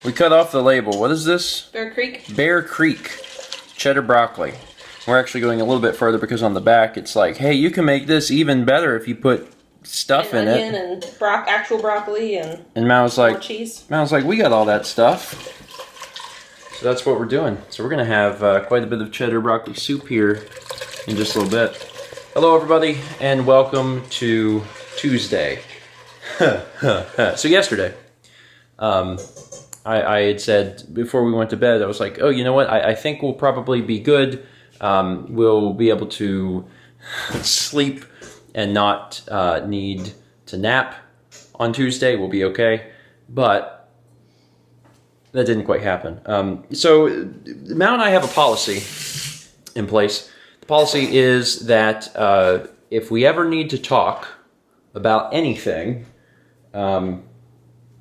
We cut off the label. What is this? Bear Creek. Bear Creek cheddar broccoli. We're actually going a little bit further because on the back it's like, hey, you can make this even better if you put stuff in onion it. And actual broccoli and Mal's like, cheese. Mal's like, we got all that stuff. So that's what we're doing. So we're gonna have quite a bit of cheddar broccoli soup here in just a little bit. Hello everybody and welcome to Tuesday. So yesterday, I had said before we went to bed, I was like, oh, you know what? I think we'll probably be good. We'll be able to sleep and not need to nap on Tuesday. We'll be okay. But that didn't quite happen. So Mal and I have a policy in place. The policy is that if we ever need to talk about anything,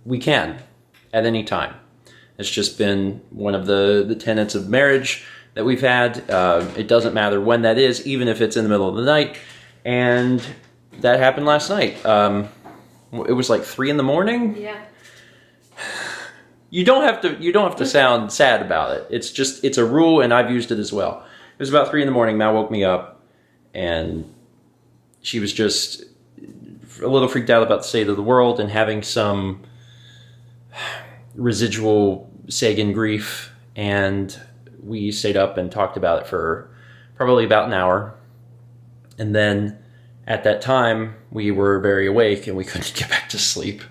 we can at any time. It's just been one of the tenets of marriage that we've had. It doesn't matter when that is, even if it's in the middle of the night. And that happened last night. It was like 3 in the morning. Yeah. You don't have to sound sad about it. It's a rule, and I've used it as well. It was about 3 in the morning. Mal woke me up, and she was just a little freaked out about the state of the world and having some residual Sagan grief, and we stayed up and talked about it for probably about an hour. And then at that time, we were very awake and we couldn't get back to sleep.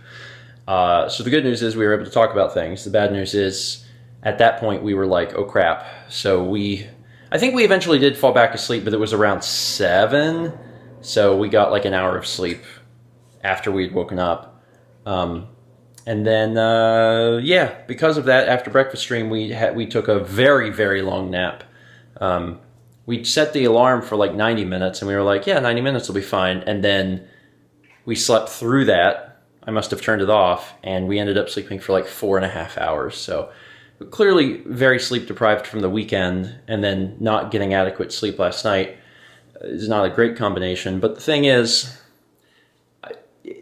So the good news is we were able to talk about things. The bad news is at that point we were like, oh crap. So I think we eventually did fall back asleep, but it was around 7. So we got like an hour of sleep after we'd woken up. And then, yeah, because of that, after breakfast stream, we took a very, very long nap. We set the alarm for like 90 minutes, and we were like, yeah, 90 minutes will be fine. And then we slept through that. I must have turned it off, and we ended up sleeping for like 4.5 hours. So clearly very sleep deprived from the weekend, and then not getting adequate sleep last night is not a great combination. But the thing is,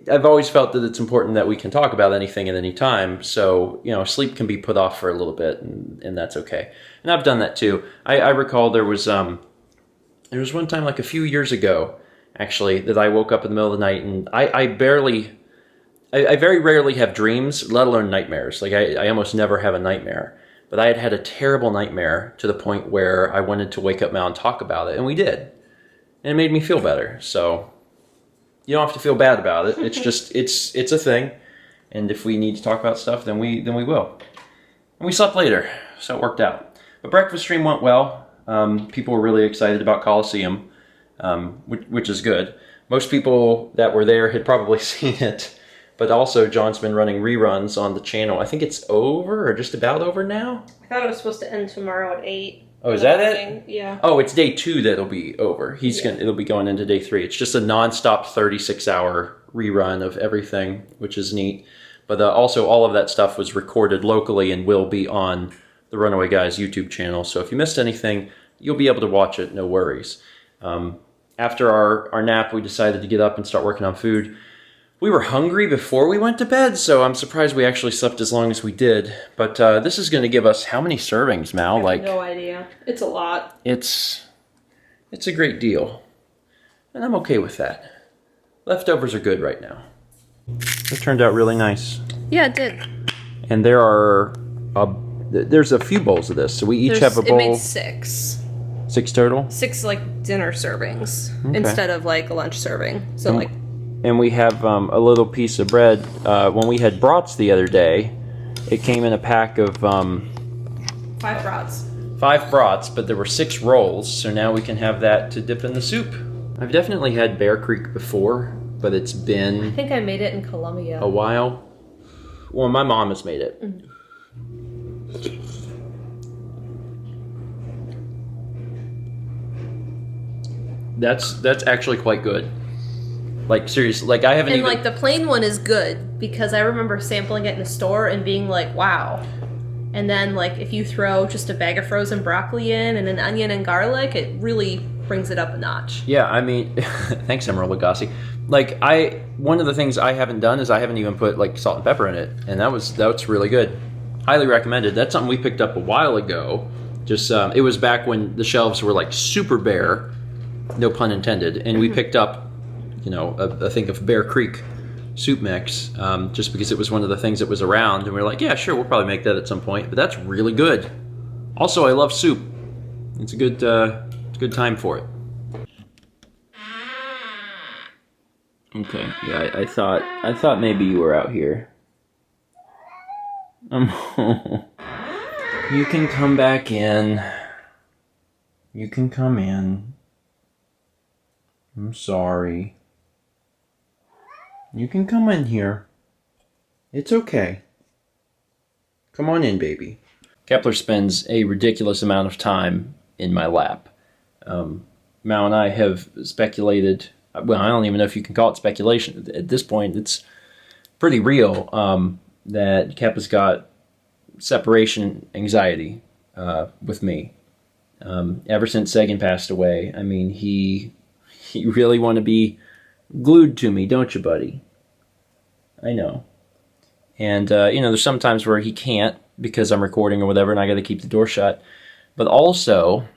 I've always felt that it's important that we can talk about anything at any time. So, sleep can be put off for a little bit, and that's okay. And I've done that too. I recall there was one time like a few years ago, actually, that I woke up in the middle of the night, and I very rarely have dreams, let alone nightmares. Like I almost never have a nightmare. But I had a terrible nightmare to the point where I wanted to wake up Mal and talk about it, and we did. And it made me feel better. So you don't have to feel bad about it. It's just it's a thing, and if we need to talk about stuff, then we will. And we slept later, so it worked out. But breakfast stream went well. People were really excited about Coliseum, which is good. Most people that were there had probably seen it, but also John's been running reruns on the channel. I think it's over or just about over now. I thought it was supposed to end tomorrow at 8. Oh, is that it? Yeah. Oh, it's day 2 that'll be over. It'll be going into day 3. It's just a nonstop 36-hour rerun of everything, which is neat. But also all of that stuff was recorded locally and will be on the Runaway Guys YouTube channel. So if you missed anything, you'll be able to watch it, no worries. After our nap, we decided to get up and start working on food. We were hungry before we went to bed, so I'm surprised we actually slept as long as we did. But this is going to give us how many servings, Mal? I have no idea. It's a lot. It's a great deal, and I'm okay with that. Leftovers are good right now. It turned out really nice. Yeah, it did. And there's a few bowls of this, so we each have a bowl. It made 6. 6 total? 6 like dinner servings instead of like a lunch serving. So And we have a little piece of bread. When we had brats the other day, it came in a pack of 5 brats. 5 brats, but there were 6 rolls, so now we can have that to dip in the soup. I've definitely had Bear Creek before, but it's been I think I made it in Colombia. a while. Well, my mom has made it. Mm-hmm. That's actually quite good. Like, seriously, like I haven't and even... like the plain one is good because I remember sampling it in a store and being like, wow. And then like if you throw just a bag of frozen broccoli in and an onion and garlic, it really brings it up a notch. Yeah, I mean, thanks, Emerald Lagasse. Like one of the things I haven't done is I haven't even put like salt and pepper in it, and that's really good. highly recommended. That's something we picked up a while ago. Just it was back when the shelves were like super bare, no pun intended, and we picked up, you know, a thing of Bear Creek soup mix, just because it was one of the things that was around, and we were like, yeah, sure, we'll probably make that at some point. But that's really good. Also, I love soup. It's a good time for it. Okay, yeah, I thought maybe you were out here. You can come back in. You can come in. I'm sorry. You can come in here. It's okay. Come on in, baby. Kepler spends a ridiculous amount of time in my lap. Mao and I have speculated. Well, I don't even know if you can call it speculation. At this point, it's pretty real that Kep has got separation anxiety with me. Ever since Sagan passed away, I mean, he really want to be glued to me, don't you, buddy? I know. And, you know, there's some times where he can't because I'm recording or whatever, and I got to keep the door shut. But also,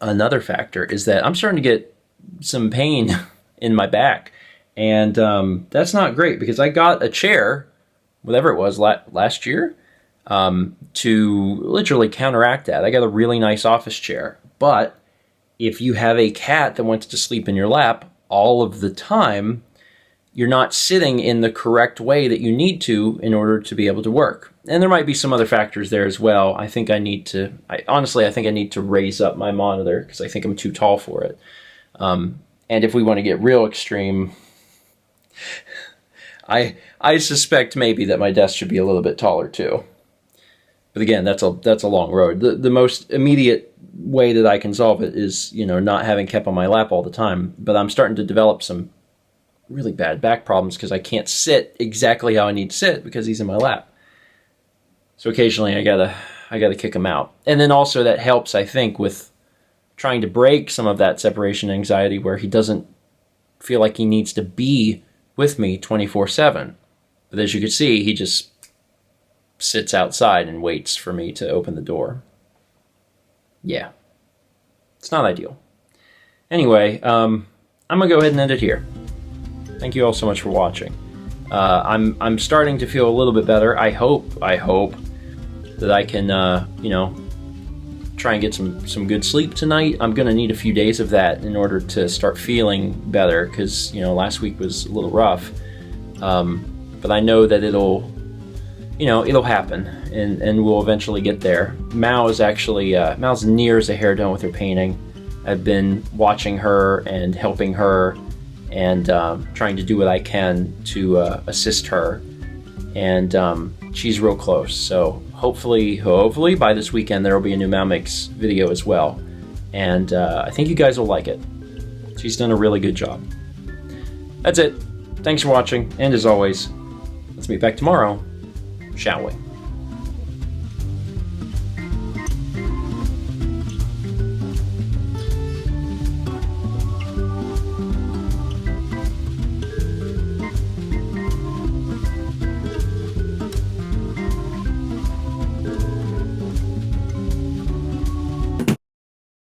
another factor is that I'm starting to get some pain in my back. And that's not great because I got a chair, whatever it was, last year, to literally counteract that. I got a really nice office chair. But if you have a cat that wants to sleep in your lap all of the time, you're not sitting in the correct way that you need to in order to be able to work. And there might be some other factors there as well. I think I need to, honestly, I think I need to raise up my monitor because I think I'm too tall for it. And if we want to get real extreme, I suspect maybe that my desk should be a little bit taller too. But again, that's a long road. The most immediate way that I can solve it is, you know, not having Kep on my lap all the time. But I'm starting to develop some really bad back problems because I can't sit exactly how I need to sit because he's in my lap. So occasionally I gotta kick him out. And then also that helps, I think, with trying to break some of that separation anxiety where he doesn't feel like he needs to be with me 24/7. But as you can see, he just sits outside and waits for me to open the door. Yeah. It's not ideal. Anyway, I'm going to go ahead and end it here. Thank you all so much for watching. I'm starting to feel a little bit better. I hope that I can, you know, try and get some good sleep tonight. I'm going to need a few days of that in order to start feeling better because, you know, last week was a little rough. But I know that it'll happen and we'll eventually get there. Mao is actually, Mao's near as a hair done with her painting. I've been watching her and helping her and trying to do what I can to assist her. And she's real close. So hopefully by this weekend there will be a new Mao Makes video as well. And I think you guys will like it. She's done a really good job. That's it. Thanks for watching. And as always, let's meet back tomorrow, shall we?